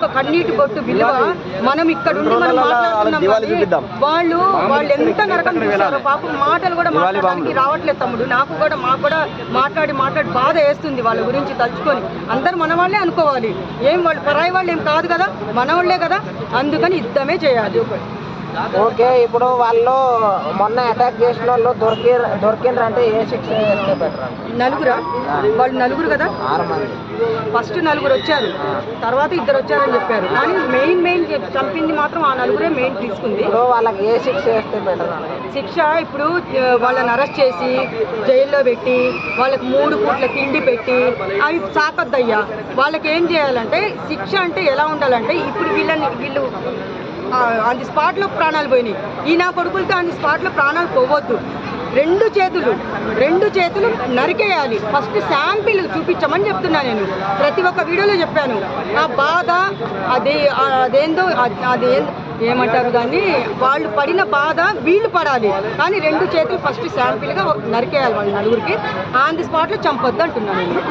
కన్నీటి బొట్టు విలువ మనం ఇక్కడ ఉండి మనం మాట్లాడుతున్నాం. వాళ్ళు ఎంత నరకం చూస్తారో పాపం. మాటలు కూడా మాట్లాడడానికి రావట్లేదు తమ్ముడు. మాకు కూడా మాట్లాడి బాధ వేస్తుంది వాళ్ళ గురించి తలుచుకొని. అందరు మన వాళ్ళే అనుకోవాలి. ఏం వాళ్ళు పరాయి వాళ్ళు ఏం కాదు కదా, మన వాళ్ళే కదా. అందుకని యుద్ధమే చేయాలి. ఓకే, ఇప్పుడు వాళ్ళు మొన్న అటాక్ చేసిన వాళ్ళు దొరికిండ్రు అంటే ఏ శిక్ష వేస్తే బెటర్? నలుగురా? వాళ్ళు నలుగురు కదా. 6 మంది. ఫస్ట్ 4 వచ్చారు, తర్వాత 2 వచ్చారని చెప్పారు. కానీ మెయిన్ చంపింది మాత్రం ఆ 4 మెయిన్ తీసుకుంది. ఇప్పుడు వాళ్ళకి ఏ శిక్ష వేస్తే బెటర్? శిక్ష ఇప్పుడు వాళ్ళని అరెస్ట్ చేసి జైల్లో పెట్టి వాళ్ళకి 3 పూట్ల తిండి పెట్టి అవి సాకొద్దయ్యా. వాళ్ళకి ఏం చేయాలంటే శిక్ష అంటే ఎలా ఉండాలంటే, ఇప్పుడు వీళ్ళు ఆన్ ది స్పాట్లో ప్రాణాలు పోయినాయి. ఈ నా కొడుకులతో ఆన్ ది స్పాట్లో ప్రాణాలు పోవద్దు. 2 చేతులు నరికేయాలి. ఫస్ట్ శాంపిల్ చూపించమని చెప్తున్నా నేను. ప్రతి ఒక్క వీడియోలో చెప్పాను. ఆ బాధ అదేందో ఏమంటారు దాన్ని, వాళ్ళు పడిన బాధ వీళ్ళు పడాలి. కానీ 2 చేతులు ఫస్ట్ శాంపిల్గా నరికేయాలి. వాళ్ళ 4కి ఆన్ ది స్పాట్లో చంపొద్దు అంటున్నాను నేను.